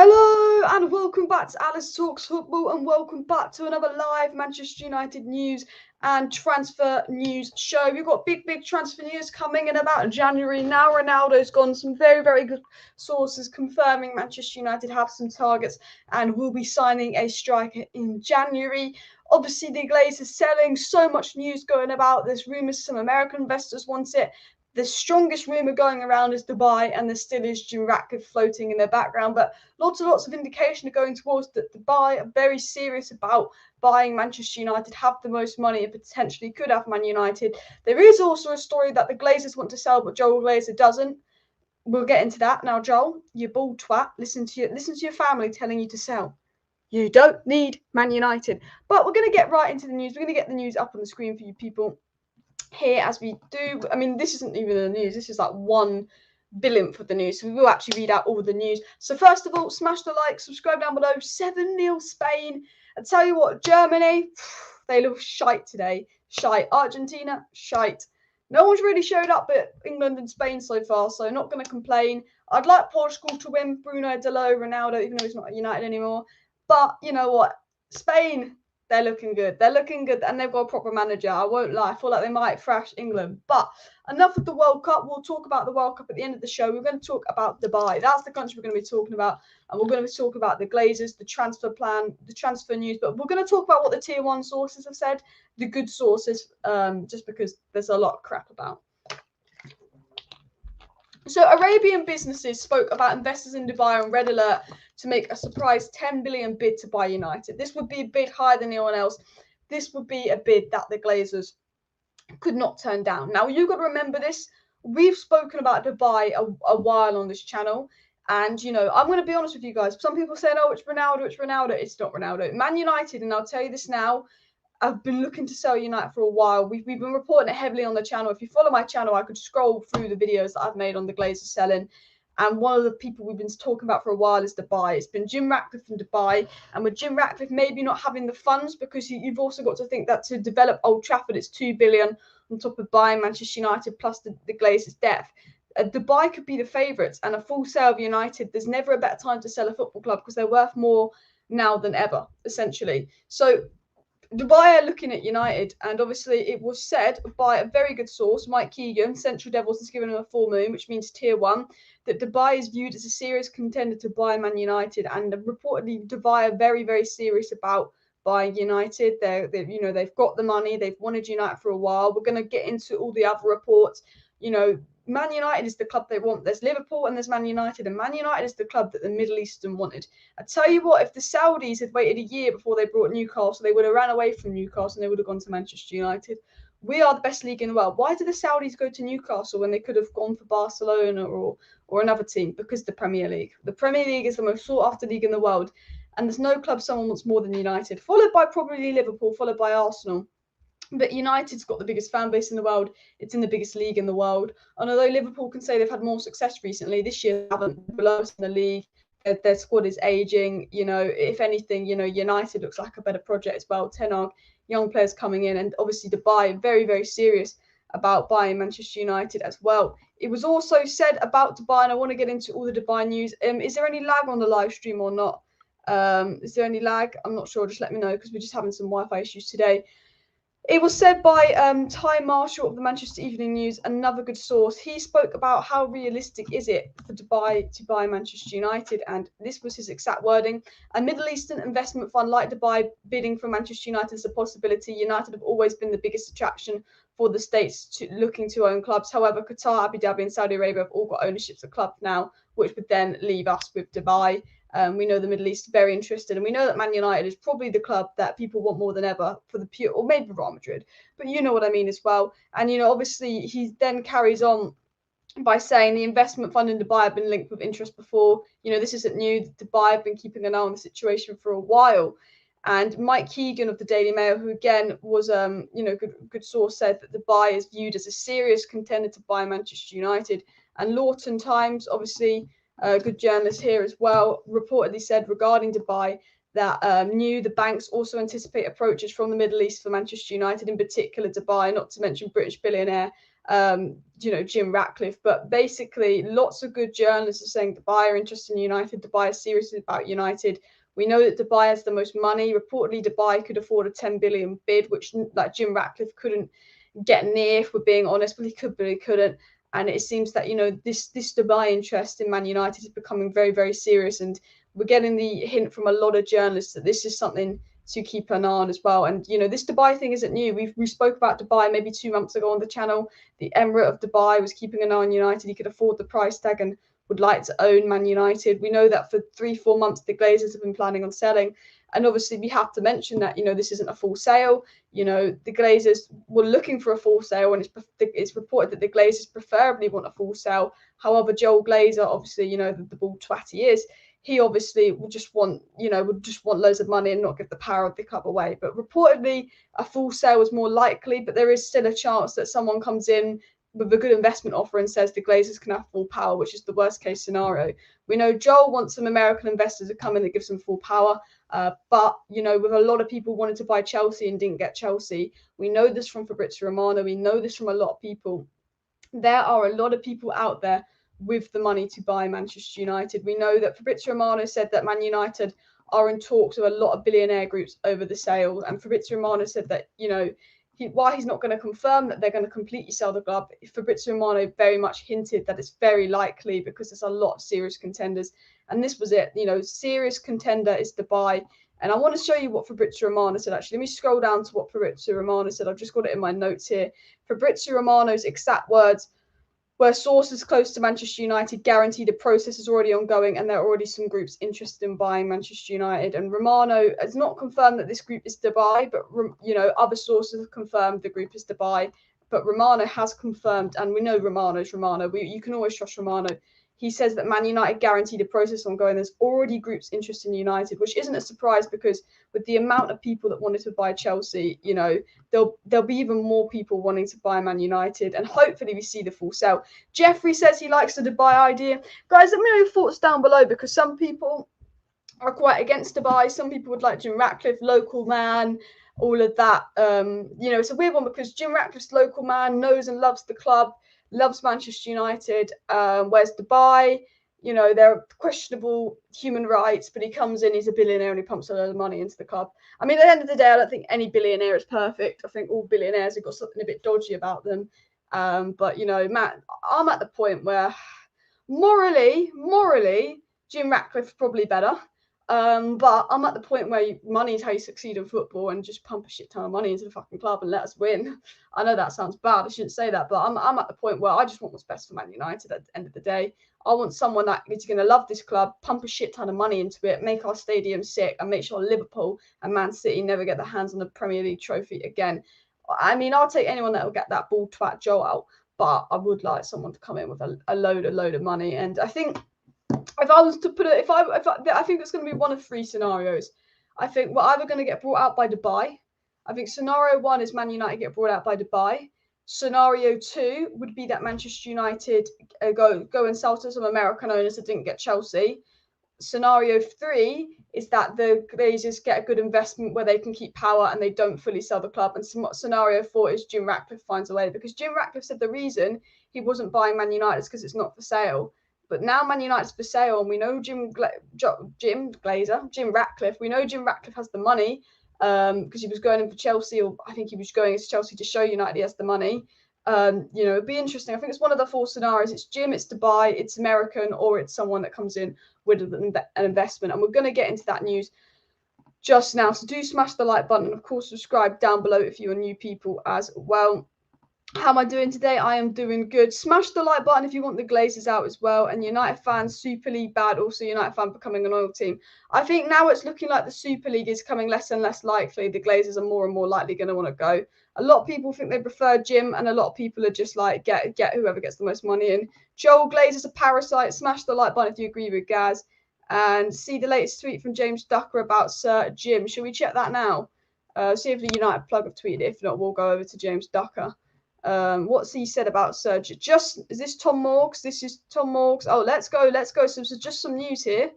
Hello and welcome back to Alice Talks Football and welcome back to another live Manchester United news and transfer news show. We've got big transfer news coming in about January. Now Ronaldo's gone. Some very good sources confirming Manchester United have some targets and will be signing a striker in January. Obviously, the Glazers selling. So much news going about. There's rumours some American investors want it. The strongest rumour going around is Dubai, and there still is Ratcliffe floating in the background. But lots of indication are going towards that Dubai are very serious about buying Manchester United, have the most money and potentially could have Man United. There is also a story that the Glazers want to sell, but Joel Glazer doesn't. We'll get into that. Now, Joel, you bald twat, listen to your family telling you to sell. You don't need Man United. But we're going to get right into the news. We're going to get the news up on the screen for you people here as we do. I mean, this isn't even the news. This is like 1/1000th of the news. So we will actually read out all the news. So first of all, smash the like, subscribe down below. 7-0 Spain. I tell you what, Germany, they look shite today. Shite. Argentina, shite. No one's really showed up at England and Spain so far, so not going to complain. I'd like Portugal to win. Bruno, Delo, Ronaldo, even though he's not at United anymore. But you know what? Spain, they're looking good. They're looking good, and they've got a proper manager. I won't lie. I feel like they might thrash England. But enough of the World Cup. We'll talk about the World Cup at the end of the show. We're going to talk about Dubai. That's the country we're going to be talking about. And we're going to be talking about the Glazers, the transfer plan, the transfer news. But we're going to talk about what the Tier 1 sources have said, the good sources, just because there's a lot of crap about. So Arabian businesses spoke about investors in Dubai on Red Alert to make a surprise 10 billion bid to buy United. This would be a bid higher than anyone else. This would be a bid that the Glazers could not turn down. Now, you've got to remember this. We've spoken about Dubai a while on this channel. And, you know, I'm going to be honest with you guys. Some people say, oh, it's Ronaldo, it's Ronaldo. It's not Ronaldo. Man United, and I'll tell you this now, I've been looking to sell United for a while. We've been reporting it heavily on the channel. If you follow my channel, I could scroll through the videos that I've made on the Glazers selling. And one of the people we've been talking about for a while is Dubai. It's been Jim Ratcliffe from Dubai. And with Jim Ratcliffe maybe not having the funds, because you've also got to think that to develop Old Trafford, it's 2 billion on top of buying Manchester United plus the Glazers' depth. Dubai could be the favourites, and a full sale of United, there's never a better time to sell a football club because they're worth more now than ever, essentially. So Dubai are looking at United, and obviously it was said by a very good source, Mike Keegan, Central Devils has given him a full moon, which means Tier 1, that Dubai is viewed as a serious contender to buy Man United, and reportedly Dubai are very serious about buying United. They've got the money, they've wanted United for a while. We're going to get into all the other reports. You know, Man United is the club they want. There's Liverpool and there's Man United, and Man United is the club that the Middle Eastern wanted. I tell you what, if the Saudis had waited a year before they brought Newcastle, they would have ran away from Newcastle and they would have gone to Manchester United. We are the best league in the world. Why did the Saudis go to Newcastle when they could have gone for Barcelona or another team? Because the Premier League. The Premier League is the most sought after league in the world, and there's no club someone wants more than United, followed by probably Liverpool, followed by Arsenal. But United's got the biggest fan base in the world. It's in the biggest league in the world. And although Liverpool can say they've had more success recently, this year they haven't. Below us in the league. Their squad is aging. You know, if anything, you know, United looks like a better project as well. Ten Hag, young players coming in, and obviously Dubai very serious about buying Manchester United as well. It was also said about Dubai, and I want to get into all the Dubai news. Is there any lag on the live stream or not? Is there any lag? I'm not sure. Just let me know, because we're just having some Wi-Fi issues today. It was said by Ty Marshall of the Manchester Evening News, another good source. He spoke about how realistic is it for Dubai to buy Manchester United, and this was his exact wording. A Middle Eastern investment fund like Dubai bidding for Manchester United is a possibility. United have always been the biggest attraction for the states looking to own clubs. However, Qatar, Abu Dhabi and Saudi Arabia have all got ownerships of clubs now, which would then leave us with Dubai. We know the Middle East is very interested, and we know that Man United is probably the club that people want more than ever for the pure, or maybe Real Madrid, but you know what I mean as well. And, you know, obviously he then carries on by saying the investment fund in Dubai have been linked with interest before. You know, this isn't new. Dubai have been keeping an eye on the situation for a while. And Mike Keegan of the Daily Mail, who again was, good source, said that Dubai is viewed as a serious contender to buy Manchester United. And Lawton Times, obviously, good journalist here as well, reportedly said regarding Dubai that the banks also anticipate approaches from the Middle East for Manchester United, in particular Dubai, not to mention British billionaire Jim Ratcliffe. But basically, lots of good journalists are saying Dubai are interested in United. Dubai is serious about United. We know that Dubai has the most money. Reportedly, Dubai could afford a 10 billion bid, which like Jim Ratcliffe couldn't get near, if we're being honest, but he could, but he couldn't. And it seems that, this Dubai interest in Man United is becoming very, very serious. And we're getting the hint from a lot of journalists that this is something to keep an eye on as well. And, this Dubai thing isn't new. We spoke about Dubai maybe 2 months ago on the channel. The Emirate of Dubai was keeping an eye on United. He could afford the price tag and would like to own Man United. We know that for 3-4 months, the Glazers have been planning on selling. And obviously, we have to mention that, this isn't a full sale. The Glazers were looking for a full sale, and it's reported that the Glazers preferably want a full sale. However, Joel Glazer, obviously, the ball twat he is, he obviously would just want loads of money and not give the power of the club away. But reportedly, a full sale is more likely, but there is still a chance that someone comes in with a good investment offer and says the Glazers can have full power, which is the worst case scenario. We know Joel wants some American investors to come in that gives them full power. But, with a lot of people wanting to buy Chelsea and didn't get Chelsea, we know this from Fabrizio Romano. We know this from a lot of people. There are a lot of people out there with the money to buy Manchester United. We know that Fabrizio Romano said that Man United are in talks with a lot of billionaire groups over the sale. And Fabrizio Romano said that, while he's not going to confirm that they're going to completely sell the club, Fabrizio Romano very much hinted that it's very likely because there's a lot of serious contenders. And this was it. Serious contender is Dubai. And I want to show you what Fabrizio Romano said, actually. Let me scroll down to what Fabrizio Romano said. I've just got it in my notes here. Fabrizio Romano's exact words where sources close to Manchester United guarantee the process is already ongoing and there are already some groups interested in buying Manchester United. And Romano has not confirmed that this group is Dubai, but, other sources have confirmed the group is Dubai. But Romano has confirmed, and we know Romano's Romano. You can always trust Romano. He says that Man United guarantee the process ongoing. There's already groups interested in United, which isn't a surprise because with the amount of people that wanted to buy Chelsea, there'll be even more people wanting to buy Man United, and hopefully we see the full sale. Jeffrey says he likes the Dubai idea. Guys, let me know your thoughts down below because some people are quite against Dubai. Some people would like Jim Ratcliffe, local man, all of that. It's a weird one because Jim Ratcliffe's local man, knows and loves the club, loves Manchester United. Whereas Dubai, there are questionable human rights, but he comes in, he's a billionaire and he pumps a lot of money into the club. I mean, at the end of the day, I don't think any billionaire is perfect. I think all billionaires have got something a bit dodgy about them. But, Matt, I'm at the point where morally, Jim Ratcliffe's probably better. But I'm at the point where money is how you succeed in football, and just pump a shit ton of money into the fucking club and let us win. I know that sounds bad. I shouldn't say that, but I'm at the point where I just want what's best for Man United at the end of the day. I want someone that is going to love this club, pump a shit ton of money into it, make our stadium sick, and make sure Liverpool and Man City never get their hands on the Premier League trophy again. I mean, I'll take anyone that will get that ball twat joao, but I would like someone to come in with a load of money. And I think if I was to put it, I think it's going to be one of 3 scenarios. I think we're either going to get brought out by Dubai. I think scenario 1 is Man United get brought out by Dubai. Scenario 2 would be that Manchester United go and sell to some American owners that didn't get Chelsea. Scenario 3 is that the Glazers get a good investment where they can keep power and they don't fully sell the club. And scenario 4 is Jim Ratcliffe finds a way, because Jim Ratcliffe said the reason he wasn't buying Man United is because it's not for sale. But now Man United's for sale, and we know Jim Ratcliffe. We know Jim Ratcliffe has the money because he was going in for Chelsea, or I think he was going to Chelsea to show United he has the money. It'd be interesting. I think it's one of the 4 scenarios. It's Jim, it's Dubai, it's American, or it's someone that comes in with an investment. And we're going to get into that news just now. So do smash the like button, and of course subscribe down below if you are new people as well. How am I doing today? I am doing good. Smash the like button if you want the Glazers out as well. And United fans, Super League bad. Also, United fan becoming an oil team. I think now it's looking like the Super League is coming less and less likely. The Glazers are more and more likely going to want to go. A lot of people think they prefer Jim, and a lot of people are just like, get whoever gets the most money in. Joel Glazer's a parasite. Smash the like button if you agree with Gaz. And see the latest tweet from James Ducker about Sir Jim. Shall we check that now? See if the United plug have tweeted it. If not, we'll go over to James Ducker. What's he said about Serge? Is this Tom Morgs? This is Tom Morgs. Oh, let's go. So just some news here.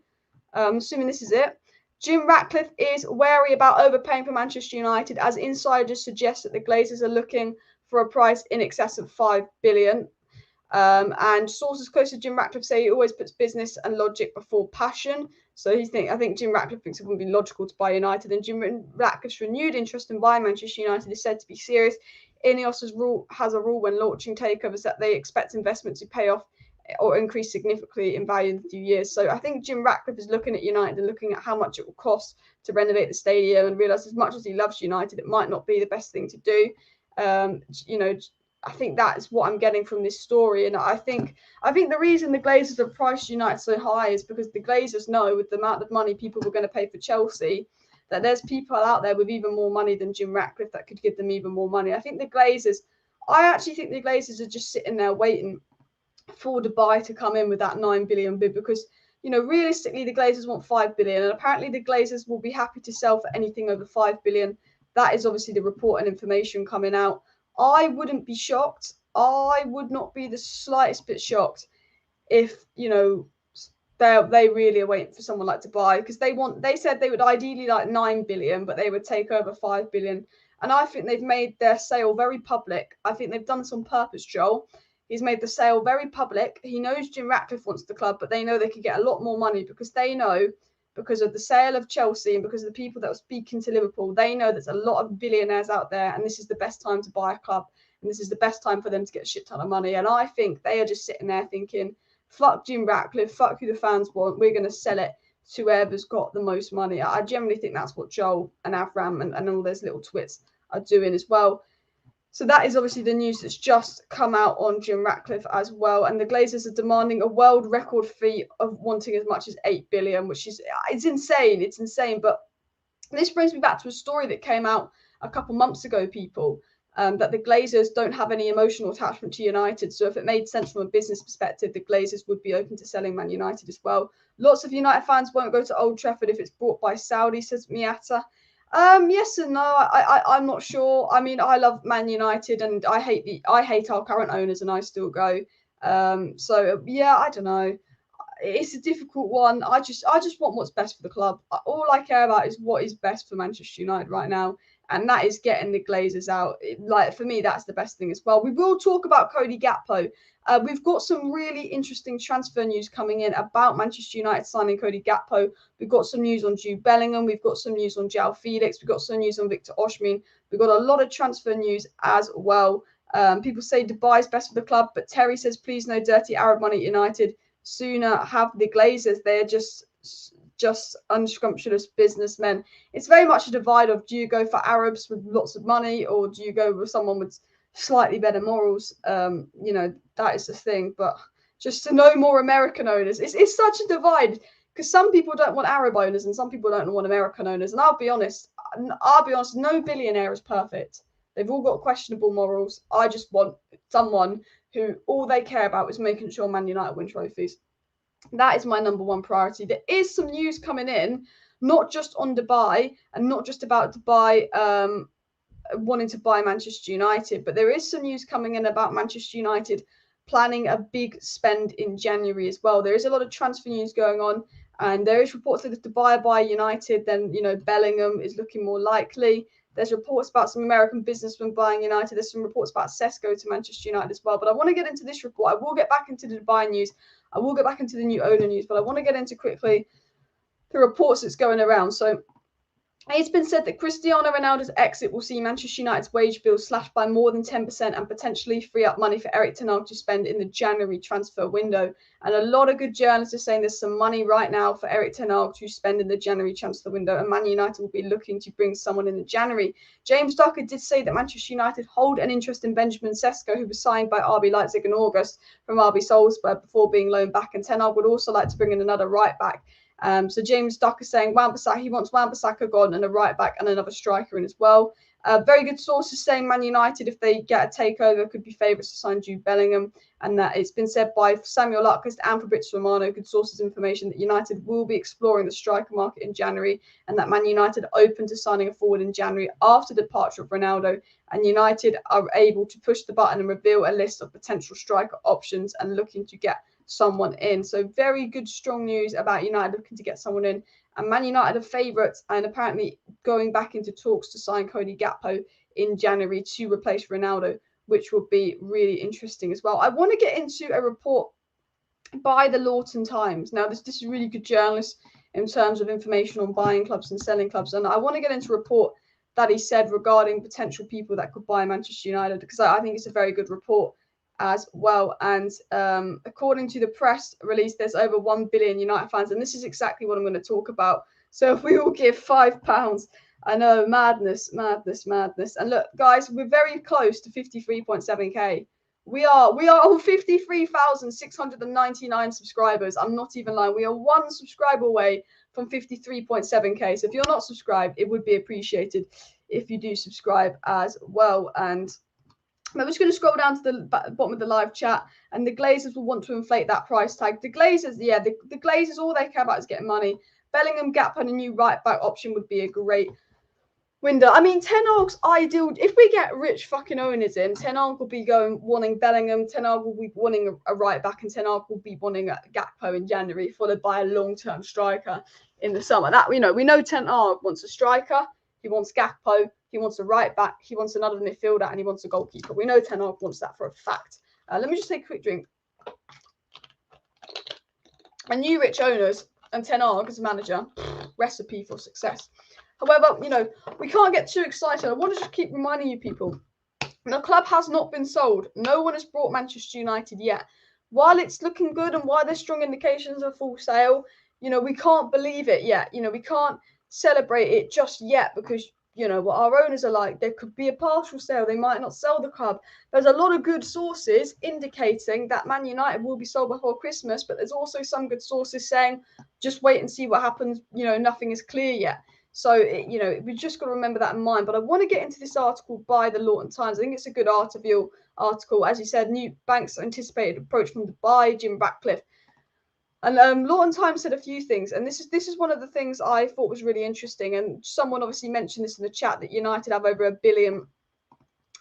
Assuming this is it. Jim Ratcliffe is wary about overpaying for Manchester United, as insiders suggest that the Glazers are looking for a price in excess of 5 billion. And sources close to Jim Ratcliffe say he always puts business and logic before passion. So I think Jim Ratcliffe thinks it wouldn't be logical to buy United. And Jim Ratcliffe's renewed interest in buying Manchester United is said to be serious. Ineos has a rule when launching takeovers that they expect investment to pay off or increase significantly in value in a few years. So I think Jim Ratcliffe is looking at United and looking at how much it will cost to renovate the stadium and realise as much as he loves United, it might not be the best thing to do. I think that's what I'm getting from this story. And I think the reason the Glazers have priced United so high is because the Glazers know with the amount of money people were going to pay for Chelsea, that there's people out there with even more money than Jim Ratcliffe that could give them even more money. I actually think the Glazers are just sitting there waiting for Dubai to come in with that 9 billion bid, because realistically the Glazers want 5 billion, and apparently the Glazers will be happy to sell for anything over 5 billion. That is obviously the report and information coming out. I wouldn't be shocked. I would not be the slightest bit shocked if they really are waiting for someone like Dubai, because they said they would ideally like 9 billion, but they would take over 5 billion. And I think they've made their sale very public. I think they've done this on purpose, Joel. He's made the sale very public. He knows Jim Ratcliffe wants the club, but they know they could get a lot more money, because they know, because of the sale of Chelsea and because of the people that were speaking to Liverpool, they know there's a lot of billionaires out there, and this is the best time to buy a club, and this is the best time for them to get a shit ton of money. And I think they are just sitting there thinking, fuck Jim Ratcliffe, fuck who the fans want, we're going to sell it to whoever's got the most money. I generally think that's what Joel and Avram and all those little twits are doing as well. So that is obviously the news that's just come out on Jim Ratcliffe as well. And the Glazers are demanding a world record fee of wanting as much as 8 billion, which is, it's insane. It's insane. But this brings me back to a story that came out a couple months ago, people, that the Glazers don't have any emotional attachment to United. So if it made sense from a business perspective, the Glazers would be open to selling Man United as well. Lots of United fans won't go to Old Trafford if it's bought by Saudi, says Miata. Yes and no. I'm not sure. I mean, I love Man United, and I hate our current owners, and I still go. So yeah, I don't know. It's a difficult one. I just want what's best for the club. All I care about is what is best for Manchester United right now, and that is getting the Glazers out. For me, that's the best thing as well. We will talk about Cody Gakpo. We've got some really interesting transfer news coming in about Manchester United signing Cody Gakpo. We've got some news on Jude Bellingham. We've got some news on Joao Felix. We've got some news on Victor Osimhen. We've got a lot of transfer news as well. People say Dubai's best for the club, but Terry says, please no dirty Arab money at United. Sooner have the Glazers. They're just unscrumptious businessmen. It's very much a divide of, do you go for Arabs with lots of money, or do you go with someone with slightly better morals? That is the thing. But just to know more American owners, it's such a divide, because some people don't want Arab owners and some people don't want American owners. And I'll be honest, no billionaire is perfect. They've all got questionable morals. I just want someone who all they care about is making sure Man United win trophies. That is my number one priority. There is some news coming in, not just on Dubai and not just about Dubai wanting to buy Manchester United, but there is some news coming in about Manchester United planning a big spend in January as well. There is a lot of transfer news going on, and there is reports that if Dubai buy United, then Bellingham is looking more likely. There's reports about some American businessmen buying United. There's some reports about Sesko to Manchester United as well. But I want to get into this report. I will get back into the Dubai news. I will get back into the new owner news. But I want to get into quickly the reports that's going around. So it's been said that Cristiano Ronaldo's exit will see Manchester United's wage bill slashed by more than 10% and potentially free up money for Erik Ten Hag to spend in the January transfer window. And a lot of good journalists are saying there's some money right now for Erik Ten Hag to spend in the January transfer window, and Man United will be looking to bring someone in January. James Ducker did say that Manchester United hold an interest in Benjamin Sesko, who was signed by RB Leipzig in August from RB Salzburg before being loaned back, and Ten Hag would also like to bring in another right back. So James Ducker saying he wants Wan-Bissaka gone and a right back and another striker in as well. Very good sources saying Man United, if they get a takeover, could be favourites to sign Jude Bellingham. And that it's been said by Samuel Lutkist and Fabrizio Romano, good sources information, that United will be exploring the striker market in January, and that Man United are open to signing a forward in January after the departure of Ronaldo. And United are able to push the button and reveal a list of potential striker options and looking to get someone in. So very good, strong news about United looking to get someone in. And Man United are favourites and apparently going back into talks to sign Cody Gakpo in January to replace Ronaldo. which will be really interesting as well. I want to get into a report by the Lawton Times. Now, this is really good journalists in terms of information on buying clubs and selling clubs. And I want to get into a report that he said regarding potential people that could buy Manchester United, because I think it's a very good report as well. And according to the press release, there's over 1 billion United fans. And this is exactly what I'm going to talk about. So if we all give £5, I know, madness. And look, guys, we're very close to 53.7k. We are on 53,699 subscribers. I'm not even lying. We are one subscriber away from 53.7k. So if you're not subscribed, it would be appreciated if you do subscribe as well. And I'm just going to scroll down to the bottom of the live chat, and the Glazers will want to inflate that price tag. The Glazers, yeah, the Glazers, all they care about is getting money. Bellingham, Gakpo, and a new right back option would be a great window. I mean, Ten Hag's ideal. If we get rich fucking owners in, Ten Hag will be wanting Bellingham, Ten Hag will be wanting a right back, and Ten Hag will be wanting a Gakpo in January, followed by a long-term striker in the summer. That we know Ten Hag wants a striker, he wants Gakpo, he wants a right back, he wants another midfielder, and he wants a goalkeeper. We know Ten Hag wants that for a fact. Let me just take a quick drink. And new rich owners and Ten Hag as a manager, recipe for success. However, we can't get too excited. I want to just keep reminding you people, the club has not been sold. No one has brought Manchester United yet. While it's looking good and while there's strong indications of full sale, we can't believe it yet. We can't celebrate it just yet because, what our owners are like. There could be a partial sale. They might not sell the club. There's a lot of good sources indicating that Man United will be sold before Christmas, but there's also some good sources saying, just wait and see what happens. Nothing is clear yet. So, we just got to remember that in mind. But I want to get into this article by the Lawton Times. I think it's a good article. As you said, new banks anticipated approach from Dubai, Jim Ratcliffe. And Lawton Times said a few things. And this is one of the things I thought was really interesting. And someone obviously mentioned this in the chat, that United have over 1 billion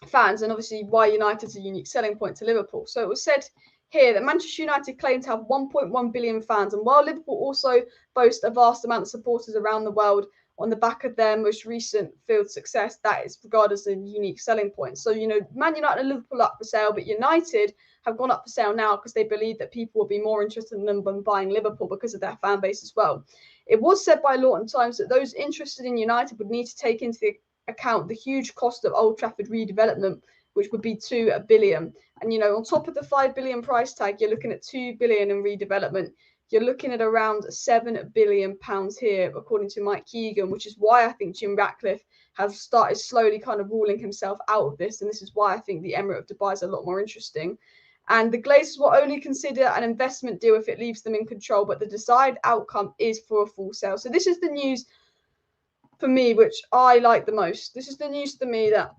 fans. And obviously why United's a unique selling point to Liverpool. So it was said here that Manchester United claim to have 1.1 billion fans. And while Liverpool also boast a vast amount of supporters around the world, on the back of their most recent field success, that is regarded as a unique selling point. So, Man United and Liverpool up for sale, but United have gone up for sale now because they believe that people will be more interested in them than buying Liverpool because of their fan base as well. It was said by Lawton Times that those interested in United would need to take into account the huge cost of Old Trafford redevelopment, which would be 2 billion. And, on top of the 5 billion price tag, you're looking at 2 billion in redevelopment. You're looking at around £7 billion here, according to Mike Keegan, which is why I think Jim Ratcliffe has started slowly kind of ruling himself out of this. And this is why I think the Emirate of Dubai is a lot more interesting. And the Glazers will only consider an investment deal if it leaves them in control, but the desired outcome is for a full sale. So this is the news for me, which I like the most. This is the news to me that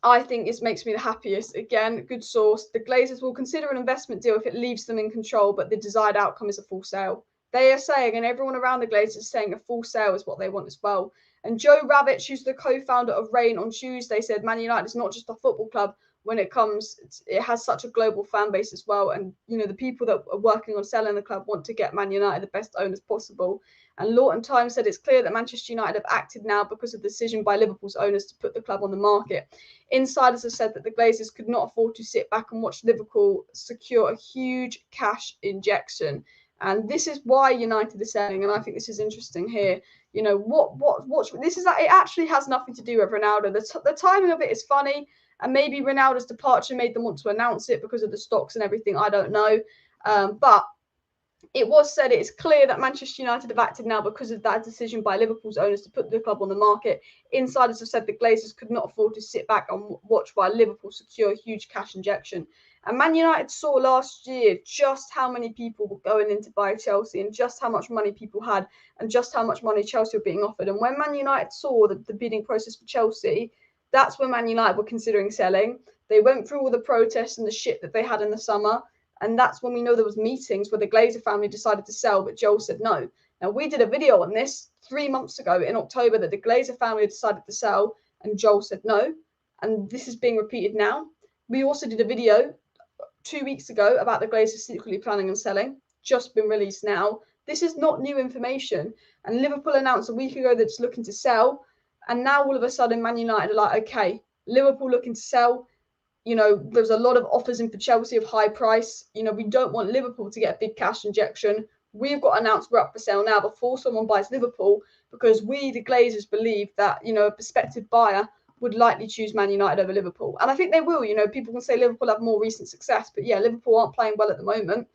I think it makes me the happiest. Again, good source. The Glazers will consider an investment deal if it leaves them in control, but the desired outcome is a full sale. They are saying, and everyone around the Glazers is saying, a full sale is what they want as well. And Joe Ravitch, who's the co-founder of Rain, on Tuesday said Man United is not just a football club. When it has such a global fan base as well. And, the people that are working on selling the club want to get Man United the best owners possible. And Lawton Times said it's clear that Manchester United have acted now because of the decision by Liverpool's owners to put the club on the market. Insiders have said that the Glazers could not afford to sit back and watch Liverpool secure a huge cash injection. And this is why United are selling. And I think this is interesting here. This is that it actually has nothing to do with Ronaldo. The timing of it is funny. And maybe Ronaldo's departure made them want to announce it because of the stocks and everything. I don't know. But it was said it is clear that Manchester United have acted now because of that decision by Liverpool's owners to put the club on the market. Insiders have said the Glazers could not afford to sit back and watch while Liverpool secure a huge cash injection. And Man United saw last year just how many people were going in to buy Chelsea and just how much money people had and just how much money Chelsea were being offered. And when Man United saw the bidding process for Chelsea, that's when Man United were considering selling. They went through all the protests and the shit that they had in the summer. And that's when we know there was meetings where the Glazer family decided to sell, but Joel said no. Now, we did a video on this 3 months ago in October that the Glazer family decided to sell and Joel said no. And this is being repeated now. We also did a video 2 weeks ago about the Glazers secretly planning on selling, just been released now. This is not new information. And Liverpool announced a week ago that it's looking to sell. And now all of a sudden, Man United are like, okay, Liverpool looking to sell. You know, there's a lot of offers in for Chelsea of high price. You know, we don't want Liverpool to get a big cash injection. We've got announced we're up for sale now before someone buys Liverpool, because we, the Glazers, believe that, you know, a prospective buyer would likely choose Man United over Liverpool. And I think they will. You know, people can say Liverpool have more recent success, but yeah, Liverpool aren't playing well at the moment,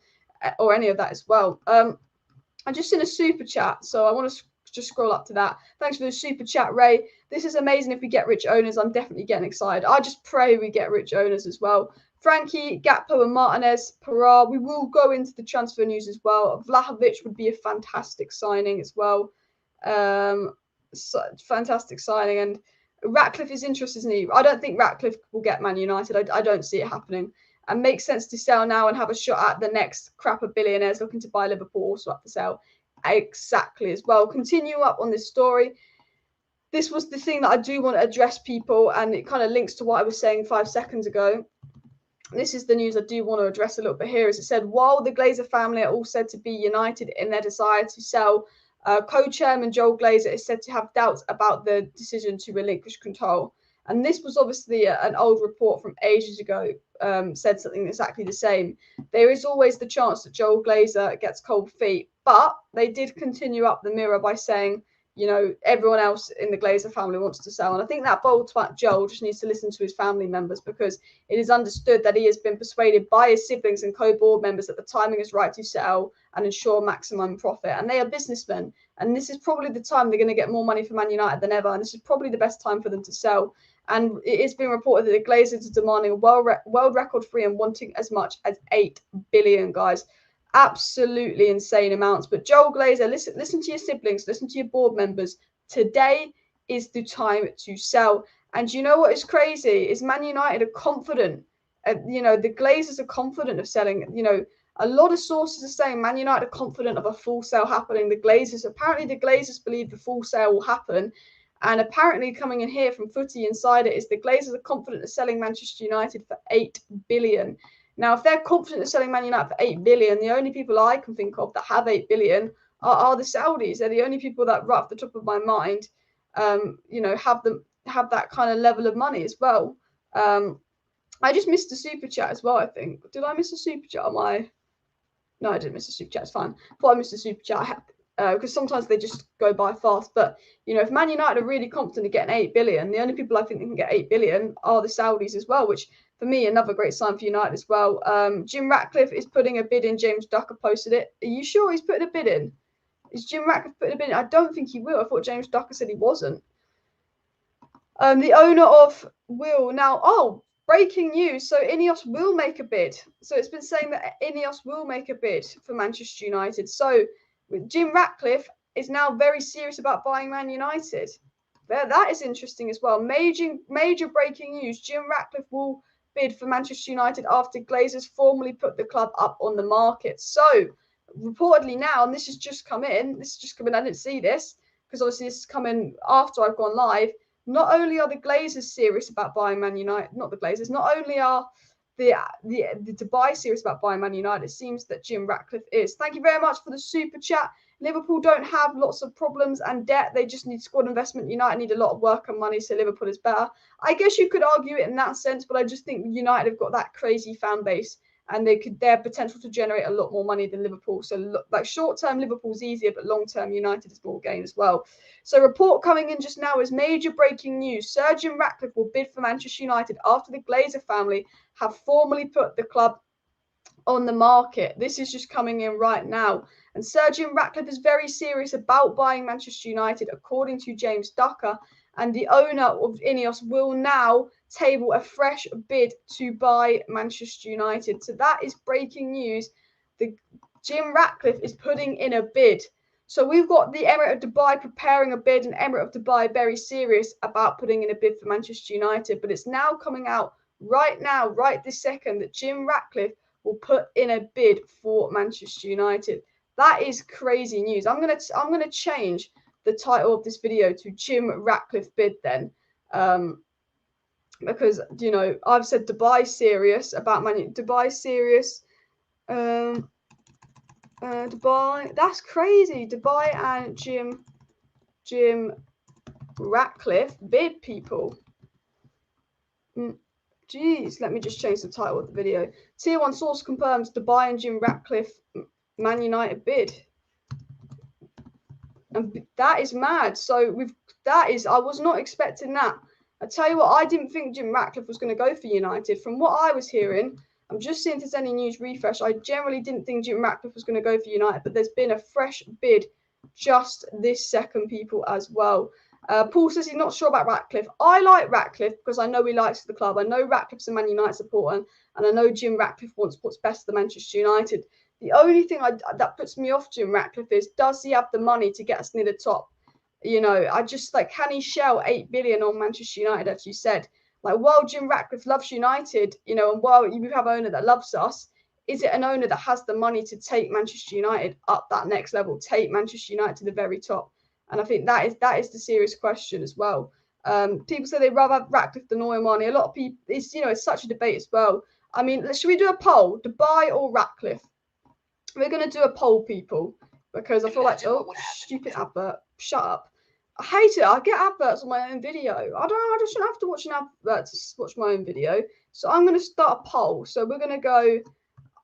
or any of that as well. I just seen a super chat, so I want to just scroll up to that. Thanks for the super chat, Ray. This is amazing. If we get rich owners, I'm definitely getting excited. I just pray we get rich owners as well. Frenkie, Gakpo and Martinez, Parra. We will go into the transfer news as well. Vlahovic would be a fantastic signing as well. Fantastic signing. And Ratcliffe is interested, isn't he? I don't think Ratcliffe will get Man United. I don't see it happening. And makes sense to sell now and have a shot at the next crap of billionaires looking to buy Liverpool, also up for sale. Exactly as well. Continue up on this story. This was the thing that I do want to address, people, and it kind of links to what I was saying 5 seconds ago. This is the news I do want to address a little bit here. As it said, while the Glazer family are all said to be united in their desire to sell, co-chairman Joel Glazer is said to have doubts about the decision to relinquish control. And this was obviously an old report from ages ago, said something exactly the same. There is always the chance that Joel Glazer gets cold feet, but they did continue up the mirror by saying, you know, everyone else in the Glazer family wants to sell. And I think that bold twat Joel just needs to listen to his family members, because it is understood that he has been persuaded by his siblings and co-board members that the timing is right to sell and ensure maximum profit. And they are businessmen. And this is probably the time they're going to get more money for Man United than ever. And this is probably the best time for them to sell. And it is being reported that the Glazers are demanding a world record free and wanting as much as 8 billion, guys. Absolutely insane amounts. But Joel Glazer, listen to your siblings, listen to your board members. Today is the time to sell. And you know what is crazy is Man United are confident. You know, the Glazers are confident of selling. You know, a lot of sources are saying Man United are confident of a full sale happening. The Glazers believe the full sale will happen. And apparently coming in here from Footy Insider is the Glazers are confident of selling Manchester United for 8 billion. Now, if they're confident of selling Man United for 8 billion, the only people I can think of that have 8 billion are the Saudis. They're the only people that, right off the top of my mind, you know, have that kind of level of money as well. I just missed a super chat as well, I think. Did I miss a super chat? No, I didn't miss a super chat. It's fine. I thought I missed a super chat. Because sometimes they just go by fast. But, you know, if Man United are really confident of getting 8 billion, the only people I think they can get 8 billion are the Saudis as well, which, for me, another great sign for United as well. Jim Ratcliffe is putting a bid in. James Ducker posted it. Are you sure he's putting a bid in? Is Jim Ratcliffe putting a bid in? I don't think he will. I thought James Ducker said he wasn't. The owner of will now... Oh, breaking news. So Ineos will make a bid. So it's been saying that Ineos will make a bid for Manchester United. So Jim Ratcliffe is now very serious about buying Man United. That is interesting as well. Major breaking news. Jim Ratcliffe will bid for Manchester United after Glazers formally put the club up on the market. So, reportedly now, and this has just come in. I didn't see this, because obviously this is coming after I've gone live. Not only are the Glazers serious about buying Man United, not only are the Dubai serious about buying Man United, it seems that Jim Ratcliffe is. Thank you very much for the super chat. Liverpool don't have lots of problems and debt. They just need squad investment. United need a lot of work and money, so Liverpool is better. I guess you could argue it in that sense, but I just think United have got that crazy fan base, and their potential to generate a lot more money than Liverpool. So, like, short-term, Liverpool's easier, but long-term, United is more gain as well. So, report coming in just now is major breaking news. Sir Jim Ratcliffe will bid for Manchester United after the Glazer family have formally put the club on the market. This is just coming in right now. And Sir Jim Ratcliffe is very serious about buying Manchester United, according to James Ducker. And the owner of Ineos will now table a fresh bid to buy Manchester United. So that is breaking news. Jim Ratcliffe is putting in a bid. So we've got the Emirate of Dubai preparing a bid, and Emirate of Dubai very serious about putting in a bid for Manchester United. But it's now coming out right now, right this second, that Jim Ratcliffe will put in a bid for Manchester United. That is crazy news. I'm gonna change the title of this video to Jim Ratcliffe bid then, because, you know, I've said Dubai serious about Dubai serious. Dubai, that's crazy. Dubai and Jim Ratcliffe bid, people. Jeez, let me just change the title of the video. Tier 1 source confirms Dubai and Jim Ratcliffe Man United bid. And that is mad. So I was not expecting that. I tell you what, I didn't think Jim Ratcliffe was going to go for United. From what I was hearing, I'm just seeing if there's any news refresh. I generally didn't think Jim Ratcliffe was going to go for United, but there's been a fresh bid just this second, people, as well. Paul says he's not sure about Ratcliffe. I like Ratcliffe because I know he likes the club. I know Ratcliffe's a Man United supporter, and I know Jim Ratcliffe wants what's best for Manchester United. The only thing that puts me off Jim Ratcliffe is, does he have the money to get us near the top? You know, I just like, can he shell 8 billion on Manchester United, as you said? Like, while Jim Ratcliffe loves United, you know, and while you have an owner that loves us, is it an owner that has the money to take Manchester United up that next level, take Manchester United to the very top? And I think that is the serious question as well. People say they'd rather have Ratcliffe than Oimani. A lot of people, it's such a debate as well. I mean, should we do a poll, Dubai or Ratcliffe? We're going to do a poll, people, because I feel like, oh, stupid advert, shut up. I hate it. I get adverts on my own video. I just shouldn't have to watch an advert to watch my own video. So I'm going to start a poll. So we're going to go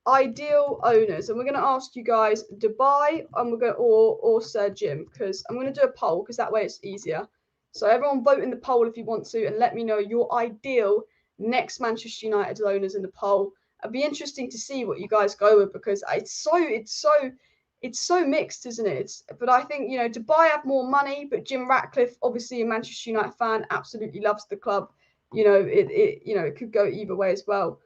ideal owners, and we're going to ask you guys Dubai, and we're going or Sir Jim, because I'm going to do a poll because that way it's easier. So everyone vote in the poll if you want to, and let me know your ideal next Manchester United owners in the poll. It'd be interesting to see what you guys go with, because it's so mixed, isn't it? But I think, you know, Dubai have more money, but Jim Ratcliffe, obviously a Manchester United fan, absolutely loves the club. You know, it could go either way as well.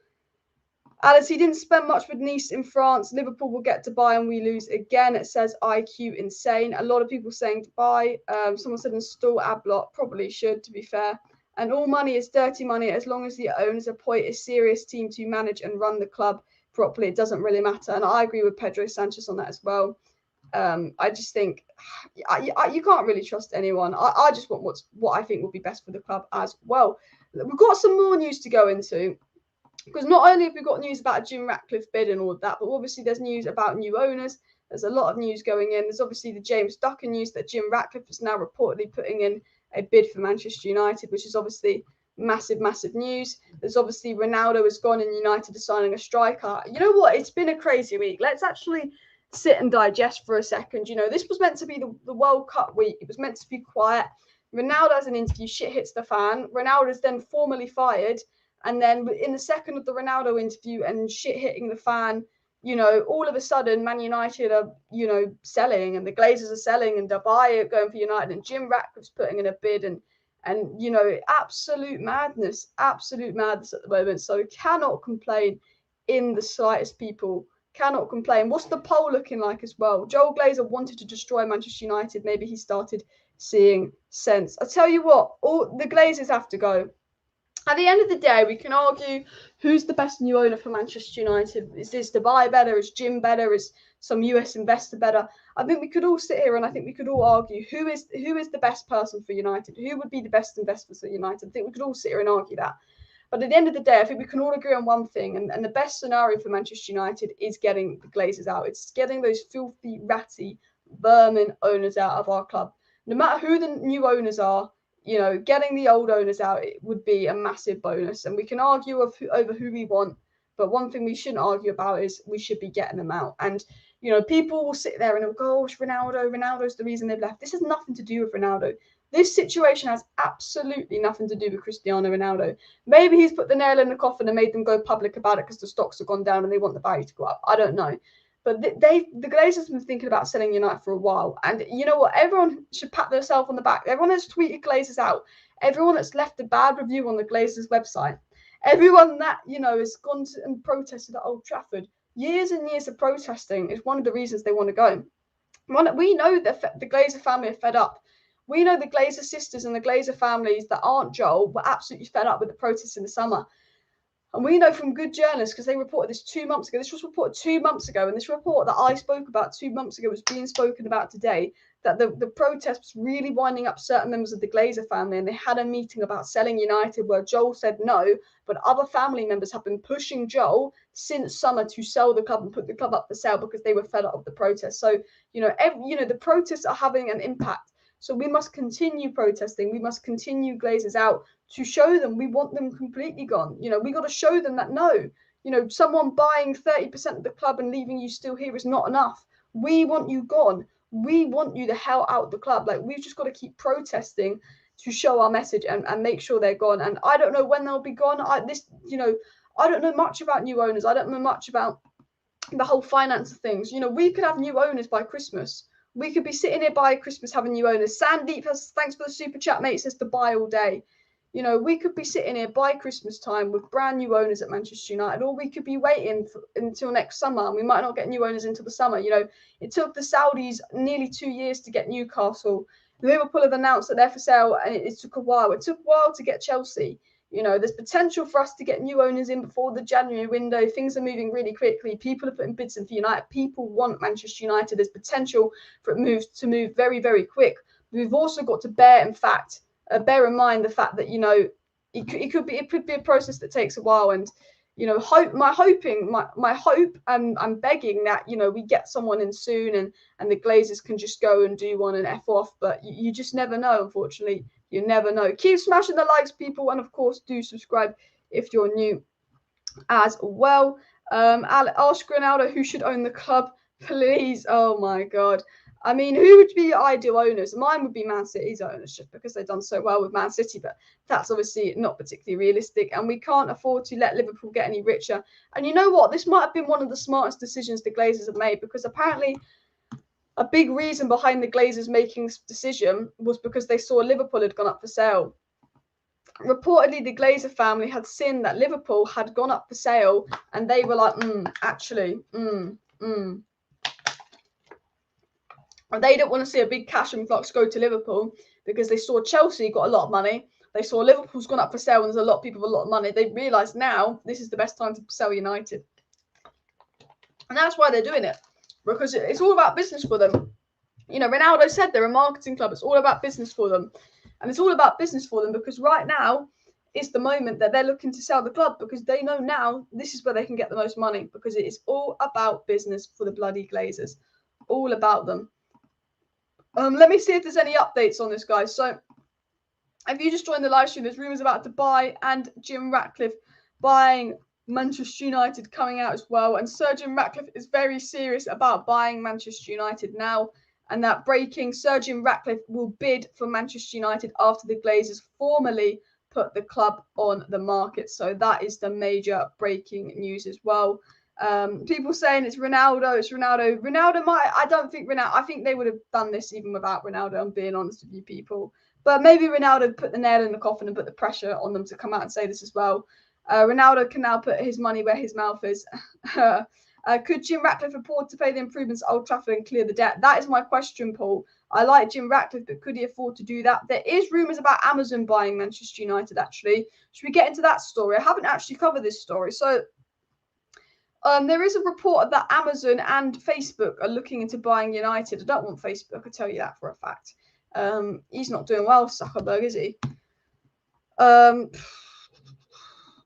Alice, he didn't spend much with Nice in France. Liverpool will get Dubai and we lose again. It says IQ insane. A lot of people saying Dubai. Someone said install Adblock. Probably should, to be fair. And all money is dirty money as long as the owners appoint a serious team to manage and run the club properly. It doesn't really matter. And I agree with Pedro Sanchez on that as well. I just think you can't really trust anyone. I just want what I think will be best for the club as well. We've got some more news to go into, because not only have we got news about a Jim Ratcliffe bid and all of that, but obviously there's news about new owners. There's a lot of news going in. There's obviously the James Ducker news that Jim Ratcliffe is now reportedly putting in a bid for Manchester United, which is obviously massive, massive news. There's obviously Ronaldo has gone and United are signing a striker. You know what? It's been a crazy week. Let's actually sit and digest for a second. You know, this was meant to be the World Cup week. It was meant to be quiet. Ronaldo has an interview, shit hits the fan. Ronaldo is then formally fired. And then in the second of the Ronaldo interview and shit hitting the fan, you know, all of a sudden Man United are, you know, selling, and the Glazers are selling, and Dubai are going for United, and Jim Ratcliffe's putting in a bid, and you know, absolute madness at the moment. So cannot complain in the slightest, people. Cannot complain. What's the poll looking like as well? Joel Glazer wanted to destroy Manchester United. Maybe he started seeing sense. I tell you what, all the Glazers have to go. At the end of the day, we can argue who's the best new owner for Manchester United. Is Dubai better? Is Jim better? Is some US investor better? I think we could all sit here and I think we could all argue who is the best person for United? Who would be the best investor for United? I think we could all sit here and argue that. But at the end of the day, I think we can all agree on one thing, and the best scenario for Manchester United is getting the Glazers out. It's getting those filthy, ratty, vermin owners out of our club. No matter who the new owners are, you know, getting the old owners out, it would be a massive bonus. And we can argue over who we want, but one thing we shouldn't argue about is we should be getting them out. And, you know, people will sit there and they'll go, oh, Ronaldo's the reason they've left. This has nothing to do with Ronaldo. This situation has absolutely nothing to do with Cristiano Ronaldo. Maybe he's put the nail in the coffin and made them go public about it because the stocks have gone down and they want the value to go up. I don't know. But the Glazers have been thinking about selling United for a while. And you know what? Everyone should pat themselves on the back. Everyone that's tweeted Glazers out. Everyone that's left a bad review on the Glazers website. Everyone that, you know, has gone and protested at Old Trafford. Years and years of protesting is one of the reasons they want to go. We know that the Glazer family are fed up. We know the Glazer sisters and the Glazer families that aren't Joel were absolutely fed up with the protests in the summer. And we know from good journalists, because they reported this 2 months ago. This was reported 2 months ago. And this report that I spoke about 2 months ago was being spoken about today, that the protest was really winding up certain members of the Glazer family. And they had a meeting about selling United where Joel said no. But other family members have been pushing Joel since summer to sell the club and put the club up for sale because they were fed up of the protest. So, you know, the protests are having an impact. So we must continue protesting. We must continue Glazers out to show them we want them completely gone. You know, we got to show them that no, you know, someone buying 30% of the club and leaving you still here is not enough. We want you gone. We want you the hell out of the club. Like, we've just got to keep protesting to show our message and make sure they're gone. And I don't know when they'll be gone. I don't know much about new owners. I don't know much about the whole finance of things. You know, we could have new owners by Christmas. We could be sitting here by Christmas having new owners. Sandeep has, thanks for the super chat, mate, says to buy all day. You know, we could be sitting here by Christmas time with brand new owners at Manchester United, or we could be waiting until next summer, and we might not get new owners until the summer. You know, it took the Saudis nearly 2 years to get Newcastle. Liverpool have announced that they're for sale, and it took a while. It took a while to get Chelsea. You know, there's potential for us to get new owners in before the January window. Things are moving really quickly. People are putting bids in for United. People want Manchester United. There's potential for it to move very, very quick. We've also got to bear in mind the fact that, you know, it could be a process that takes a while. And, you know, my hope, I'm begging that, you know, we get someone in soon and the Glazers can just go and do one and F off. But you just never know, unfortunately. You never know. Keep smashing the likes, people, and of course do subscribe if you're new as well. Ask Ronaldo who should own the club, please. Oh my god. I mean, who would be your ideal owners? Mine would be Man City's owners, just because they've done so well with Man City, but that's obviously not particularly realistic, and we can't afford to let Liverpool get any richer. And you know what? This might have been one of the smartest decisions the Glazers have made, because apparently a big reason behind the Glazers making this decision was because they saw Liverpool had gone up for sale. Reportedly, the Glazer family had seen that Liverpool had gone up for sale, and they were like, And they don't want to see a big cash influx go to Liverpool, because they saw Chelsea got a lot of money. They saw Liverpool's gone up for sale, and there's a lot of people with a lot of money. They realised now this is the best time to sell United. And that's why they're doing it, because it's all about business for them. You know, Ronaldo said they're a marketing club. It's all about business for them. And it's all about business for them because right now is the moment that they're looking to sell the club, because they know now this is where they can get the most money, because it is all about business for the bloody Glazers. All about them. Let me see if there's any updates on this, guys. So if you just joined the live stream, there's rumours about Dubai and Jim Ratcliffe buying Manchester United coming out as well. And Sir Jim Ratcliffe is very serious about buying Manchester United now. And that breaking, Sir Jim Ratcliffe will bid for Manchester United after the Glazers formally put the club on the market. So that is the major breaking news as well. People saying it's Ronaldo. Ronaldo might, I don't think Ronaldo, I think they would have done this even without Ronaldo, I'm being honest with you people. But maybe Ronaldo put the nail in the coffin and put the pressure on them to come out and say this as well. Ronaldo can now put his money where his mouth is. Could Jim Ratcliffe afford to pay the improvements at Old Trafford and clear the debt? That is my question, Paul. I like Jim Ratcliffe, but could he afford to do that? There is rumours about Amazon buying Manchester United, actually. Should we get into that story? I haven't actually covered this story. So there is a report that Amazon and Facebook are looking into buying United. I don't want Facebook, I tell you that for a fact. He's not doing well, Zuckerberg, is he?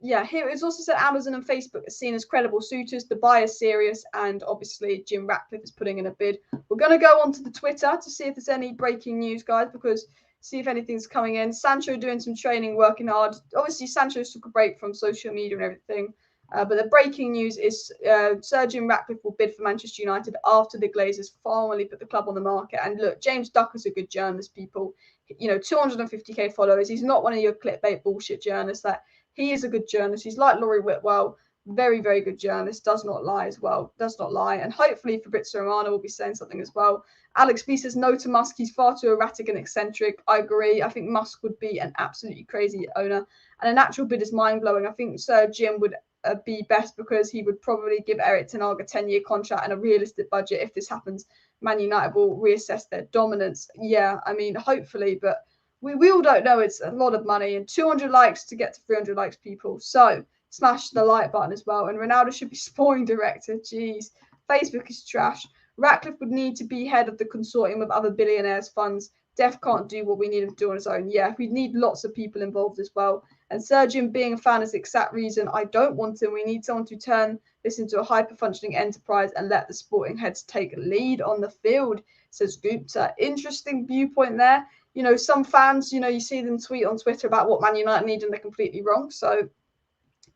Yeah, here it's also said Amazon and Facebook are seen as credible suitors. The buyer's serious, and obviously Jim Ratcliffe is putting in a bid. We're going to go onto the Twitter to see if there's any breaking news, guys, because see if anything's coming in. Sancho doing some training, working hard. Obviously, Sancho took a break from social media and everything. But the breaking news is Sir Jim Ratcliffe will bid for Manchester United after the Glazers formally put the club on the market. And look, James Ducker's a good journalist, people. You know, 250k followers. He's not one of your clickbait bullshit journalists. He is a good journalist. He's like Laurie Whitwell. Very, very good journalist. Does not lie as well. Does not lie. And hopefully Fabrizio Romano will be saying something as well. Alex B says no to Musk. He's far too erratic and eccentric. I agree. I think Musk would be an absolutely crazy owner. And a natural bid is mind-blowing. I think Sir Jim would be best, because he would probably give Erik Ten Hag a 10-year contract and a realistic budget. If this happens, Man United will reassess their dominance. Yeah, I mean, hopefully, but we all don't know. It's a lot of money, and 200 likes to get to 300 likes, people. So smash the like button as well. And Ronaldo should be sporting director. Jeez, Facebook is trash. Ratcliffe would need to be head of the consortium of other billionaires' funds. Def can't do what we need him to do on his own. Yeah, we need lots of people involved as well. And Sir Jim being a fan is the exact reason I don't want him. We need someone to turn this into a hyper-functioning enterprise and let the sporting heads take lead on the field, says Gupta. Interesting viewpoint there. You know, some fans, you know, you see them tweet on Twitter about what Man United need and they're completely wrong. So,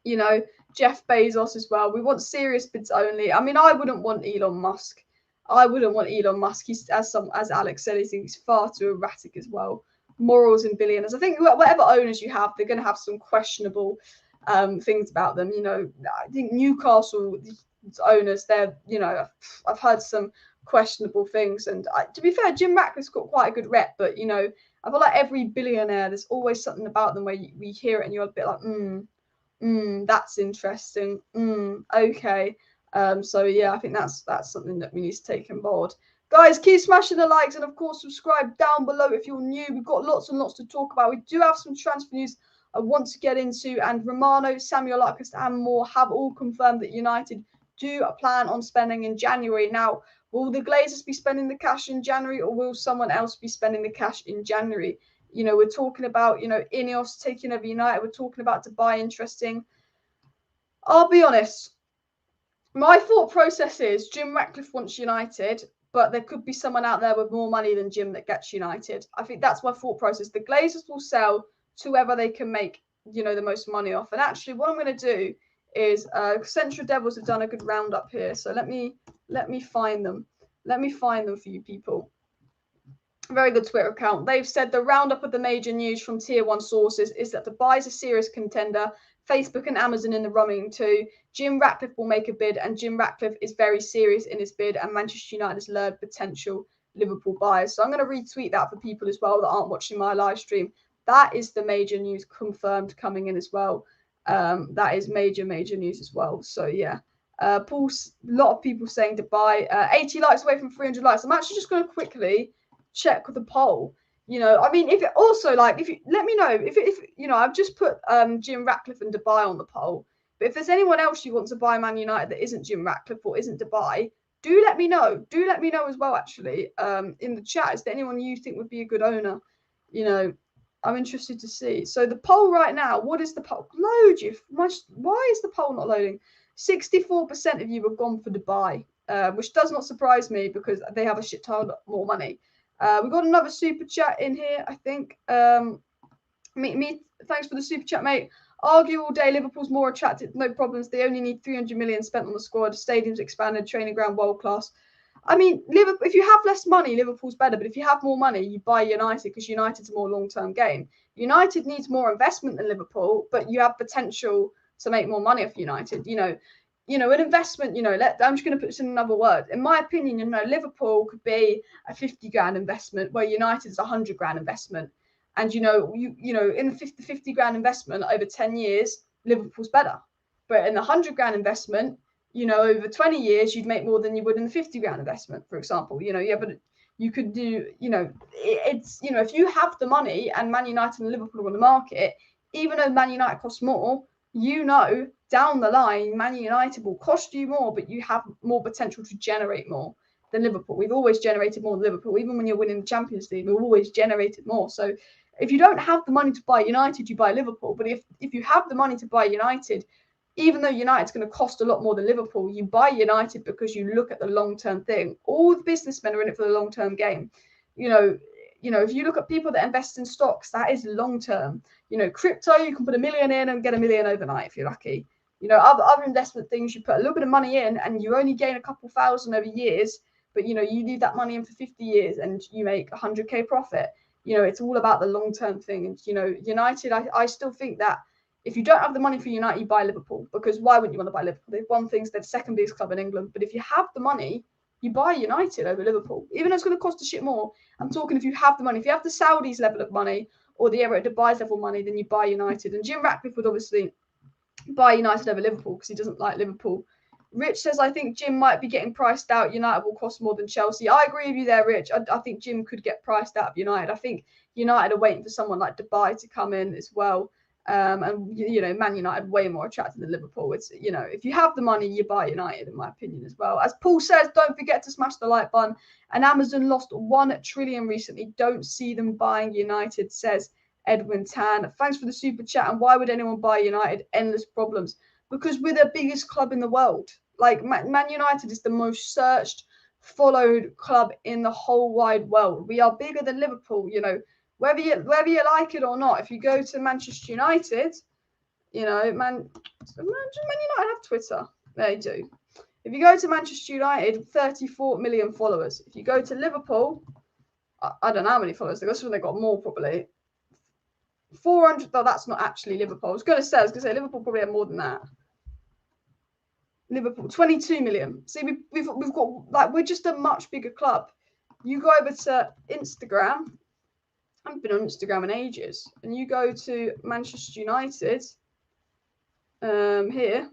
you know, Jeff Bezos as well. We want serious bids only. I mean, I wouldn't want Elon Musk. He's, as Alex said, he's far too erratic as well. Morals and billionaires. I think whatever owners you have, they're going to have some questionable things about them. You know, I think Newcastle owners, they're, you know, I've heard some questionable things. And to be fair, Jim Ratcliffe's got quite a good rep, but, you know, I feel like every billionaire, there's always something about them where we hear it and you're a bit like, that's interesting. Okay. So yeah, I think that's something that we need to take on board. Guys, keep smashing the likes and of course subscribe down below if you're new. We've got lots and lots to talk about. We do have some transfer news I want to get into, and Romano, Samuel Lucas and more have all confirmed that United do plan on spending in January. Now, will the Glazers be spending the cash in January, or will someone else be spending the cash in January? You know, we're talking about, you know, Ineos taking over United. We're talking about Dubai interesting. I'll be honest. My thought process is Jim Ratcliffe wants United, but there could be someone out there with more money than Jim that gets United. I think that's my thought process. The Glazers will sell to whoever they can make, you know, the most money off. And actually, what I'm going to do is Central Devils have done a good roundup here. So let me find them. Let me find them for you people. Very good Twitter account. They've said the roundup of the major news from tier 1 sources is that Dubai is a serious contender. Facebook and Amazon in the running too. Jim Ratcliffe will make a bid, and Jim Ratcliffe is very serious in his bid, and Manchester United's lured potential Liverpool buyers. So I'm going to retweet that for people as well that aren't watching my live stream. That is the major news confirmed coming in as well. That is major news as well. So yeah, Paul, a lot of people saying Dubai. 80 likes away from 300 likes. I'm actually just going to quickly check the poll. You know, I mean, if it also, like, if you let me know if you know, I've just put Jim Ratcliffe and Dubai on the poll, but if there's anyone else you want to buy Man United that isn't Jim Ratcliffe or isn't Dubai, do let me know. Do let me know as well, actually, in the chat. Is there anyone you think would be a good owner? You know, I'm interested to see. So the poll right now, what is the poll? Load you. Why is the poll not loading? 64% of you have gone for Dubai, which does not surprise me because they have a shit ton more money. We've got another super chat in here, I think. Thanks for the super chat, mate. Argue all day, Liverpool's more attractive, no problems. They only need 300 million spent on the squad. Stadiums expanded, training ground world class. I mean, Liverpool. If you have less money, Liverpool's better. But if you have more money, you buy United because United's a more long-term game. United needs more investment than Liverpool, but you have potential to make more money off United. You know, an investment, you know, I'm just going to put this in another word. In my opinion, you know, Liverpool could be a 50 grand investment where United's a 100 grand investment. And, you know, in the 50 grand investment over 10 years, Liverpool's better. But in the 100 grand investment, you know, over 20 years, you'd make more than you would in the 50 grand investment, for example. You know, yeah, but you could do, you know, it's, you know, if you have the money and Man United and Liverpool are on the market, even though Man United costs more, you know, down the line, Man United will cost you more, but you have more potential to generate more than Liverpool. We've always generated more than Liverpool. Even when you're winning the Champions League, we've always generated more. So if you don't have the money to buy United, you buy Liverpool. But if you have the money to buy United, even though United's going to cost a lot more than Liverpool, you buy United because you look at the long-term thing. All the businessmen are in it for the long-term game. You know, if you look at people that invest in stocks, that is long-term. You know, crypto, you can put $1 million in and get $1 million overnight if you're lucky. You know, other investment things, you put a little bit of money in and you only gain a couple thousand over years, but, you know, you leave that money in for 50 years and you make 100K profit. You know, it's all about the long-term thing. And, you know, United, I still think that if you don't have the money for United, you buy Liverpool, because why wouldn't you want to buy Liverpool? They've won things, they're the second biggest club in England. But if you have the money, you buy United over Liverpool, even though it's going to cost a shit more. I'm talking if you have the money. If you have the Saudis level of money or the Emirate Dubai's level of money, then you buy United. And Jim Ratcliffe would obviously buy United over Liverpool because he doesn't like Liverpool. Rich says, I think Jim might be getting priced out. United will cost more than Chelsea. I agree with you there, Rich. I think Jim could get priced out of United. I think United are waiting for someone like Dubai to come in as well. And, you know, Man United way more attractive than Liverpool. It's, you know, if you have the money, you buy United, in my opinion, as well. As Paul says, don't forget to smash the like button. And Amazon lost 1 trillion recently. Don't see them buying United, says Edwin Tan, thanks for the super chat. And why would anyone buy United? Endless problems. Because we're the biggest club in the world. Like, Man United is the most searched, followed club in the whole wide world. We are bigger than Liverpool, you know, whether you like it or not. If you go to Manchester United, you know, Man United have Twitter. They do. If you go to Manchester United, 34 million followers. If you go to Liverpool, I don't know how many followers they got. So they got more probably. 400. Oh, that's not actually Liverpool. I was going to say Liverpool probably have more than that. Liverpool, 22 million. See, we've got, like, we're just a much bigger club. You go over to Instagram. I haven't been on Instagram in ages. And you go to Manchester United. Here.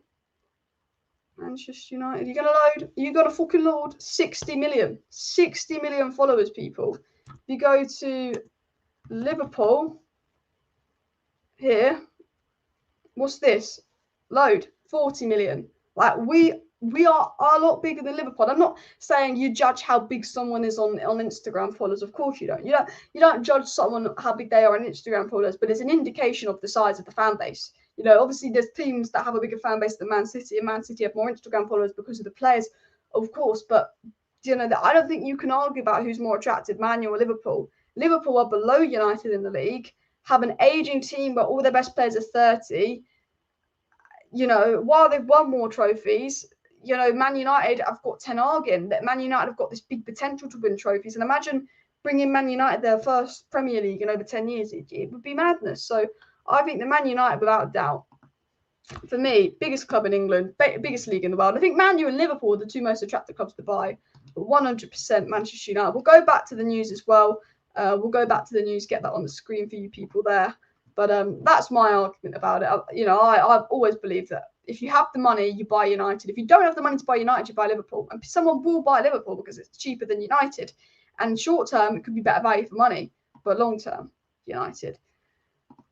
Manchester United. You're gonna load. You got to fucking load 60 million. 60 million followers, people. If you go to Liverpool. Here. What's this? Load 40 million. Like, we are a lot bigger than Liverpool. I'm not saying you judge how big someone is on Instagram followers. Of course you don't. You don't judge someone how big they are on Instagram followers, but it's an indication of the size of the fan base. You know, obviously there's teams that have a bigger fan base than Man City, and Man City have more Instagram followers because of the players, of course. But you know, I don't think you can argue about who's more attractive, Man U or Liverpool. Liverpool are below United in the league, have an aging team where all their best players are 30. You know, while they've won more trophies, you know, Man United have got Ten Hag in. That Man United have got this big potential to win trophies. And imagine bringing Man United their first Premier League in over 10 years. It would be madness. So I think the Man United, without a doubt, for me, biggest club in England, biggest league in the world. I think Man U and Liverpool are the two most attractive clubs to buy. But 100% Manchester United. We'll go back to the news as well. We'll go back to the news, get that on the screen for you people there. But that's my argument about it. You know, I've always believed that if you have the money, you buy United. If you don't have the money to buy United, you buy Liverpool. And someone will buy Liverpool because it's cheaper than United. And short term, it could be better value for money. But long term, United.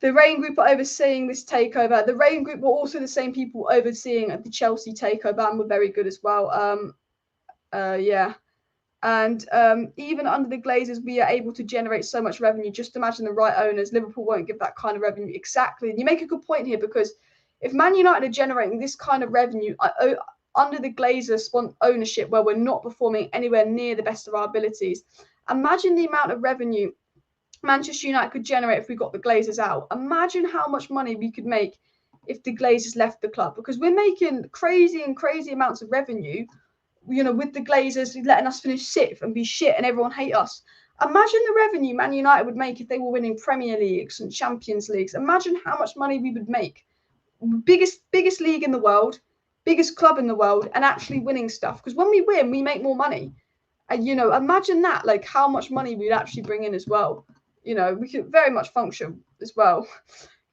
The Rain Group are overseeing this takeover. The Rain Group were also the same people overseeing the Chelsea takeover and were very good as well. Yeah. And even under the Glazers, we are able to generate so much revenue. Just imagine the right owners. Liverpool won't give that kind of revenue. Exactly. And you make a good point here, because if Man United are generating this kind of revenue under the Glazer ownership, where we're not performing anywhere near the best of our abilities, imagine the amount of revenue Manchester United could generate if we got the Glazers out. Imagine how much money we could make if the Glazers left the club, because we're making crazy amounts of revenue, you know, with the Glazers letting us finish 6th and be shit and everyone hate us. Imagine the revenue Man United would make if they were winning Premier Leagues and Champions Leagues. Imagine how much money we would make. Biggest league in the world, biggest club in the world, and actually winning stuff. Because when we win, we make more money. And, you know, imagine that, like how much money we'd actually bring in as well. You know, we could very much function as well.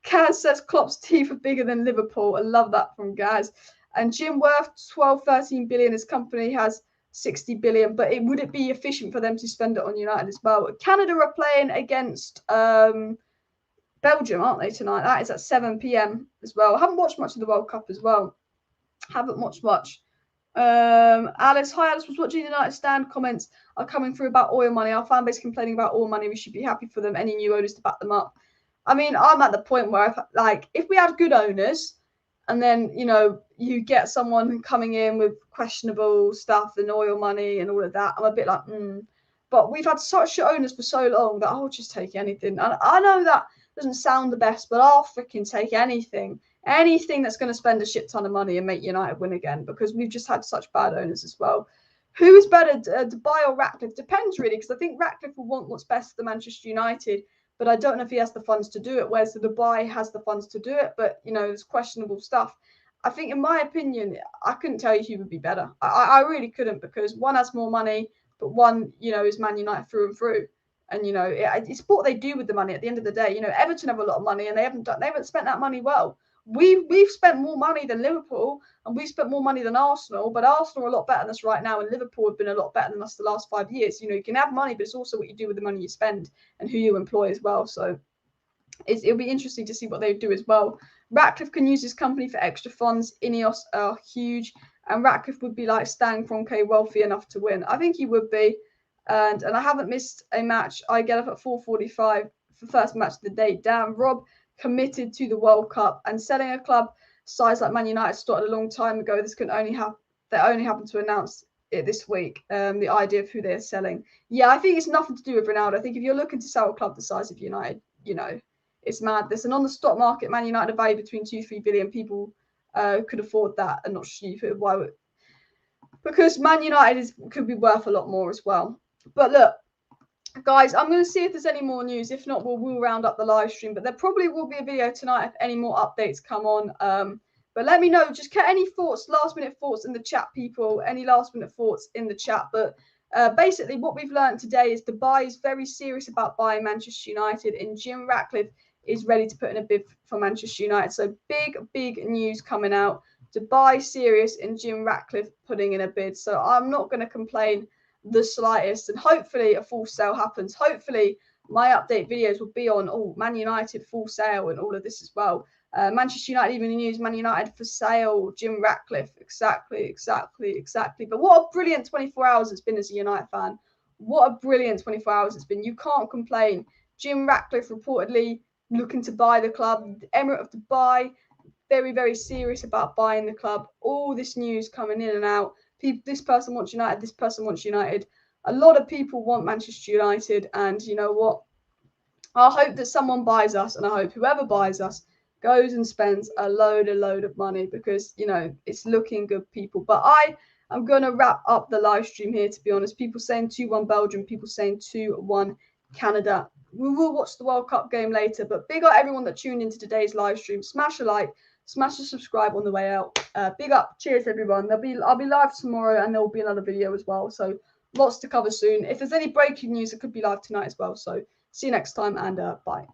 Gaz says Klopp's teeth are bigger than Liverpool. I love that from Gaz. And Jim worth 12-13 billion. His company has 60 billion, but would it be efficient for them to spend it on United as well? Canada are playing against Belgium, aren't they, tonight? That is at 7 p.m. as well. I haven't watched much of the World Cup as well. Haven't watched much. Alice, hi Alice, was watching the United stand. Comments are coming through about oil money. Our fan base complaining about oil money. We should be happy for them. Any new owners to back them up. I mean, I'm at the point where if we had good owners, and then, you know, you get someone coming in with questionable stuff and oil money and all of that, I'm a bit like, But we've had such shit owners for so long that I'll just take anything. And I know that doesn't sound the best, but I'll freaking take anything. Anything that's going to spend a shit ton of money and make United win again, because we've just had such bad owners as well. Who is better, Dubai or Ratcliffe? Depends, really, because I think Ratcliffe will want what's best for Manchester United, but I don't know if he has the funds to do it, whereas the Dubai has the funds to do it, but, you know, there's questionable stuff. I think, in my opinion, I couldn't tell you who would be better. I really couldn't, because one has more money, but one, you know, is Man United through and through. And, you know, it's what they do with the money at the end of the day. You know, Everton have a lot of money and they haven't spent that money well. We've spent more money than Liverpool, and we've spent more money than Arsenal, but Arsenal are a lot better than us right now, and Liverpool have been a lot better than us the last 5 years. You know, you can have money, but it's also what you do with the money you spend and who you employ as well. So it'll be interesting to see what they do as well. Ratcliffe can use his company for extra funds. Ineos are huge, and Ratcliffe would be like Stan Kroenke, wealthy enough to win. I think he would be. And I haven't missed a match. I get up at 4:45 for first match of the day. Damn, Rob committed to the World Cup and selling a club size like Man United started a long time ago. This can only have they only happened to announce it this week. The idea of who they're selling. Yeah, I think it's nothing to do with Ronaldo. I think if you're looking to sell a club the size of United, you know, it's madness. And on the stock market, Man United are valued between 2-3 billion. People could afford that and not stupid. Why would? Because Man United could be worth a lot more as well. But look, guys, I'm going to see if there's any more news. If not, we'll round up the live stream. But there probably will be a video tonight if any more updates come on. But let me know. Just get any thoughts, last-minute thoughts in the chat, people. Any last-minute thoughts in the chat. But basically, what we've learned today is Dubai is very serious about buying Manchester United. And Jim Ratcliffe is ready to put in a bid for Manchester United. So big news coming out. Dubai serious and Jim Ratcliffe putting in a bid. So I'm not going to complain the slightest, and hopefully a full sale happens. Hopefully my update videos will be on Man United full sale and all of this as well. Manchester United even news, Man United for sale, Jim Ratcliffe. Exactly. But what a brilliant 24 hours it's been as a United fan. What a brilliant 24 hours it's been. You can't complain. Jim Ratcliffe reportedly looking to buy the club. The Emirate of Dubai very serious about buying the club. All this news coming in and out. This person wants United, this person wants United. A lot of people want Manchester United, and you know what? I hope that someone buys us, and I hope whoever buys us goes and spends a load of money, because, you know, it's looking good, people. But I'm going to wrap up the live stream here, to be honest. People saying 2-1 Belgium, people saying 2-1 Canada. We will watch the World Cup game later, but big up everyone that tuned into today's live stream. Smash a like. Smash the subscribe on the way out. Big up. Cheers, everyone. I'll be live tomorrow, and there will be another video as well. So lots to cover soon. If there's any breaking news, it could be live tonight as well. So see you next time, and bye.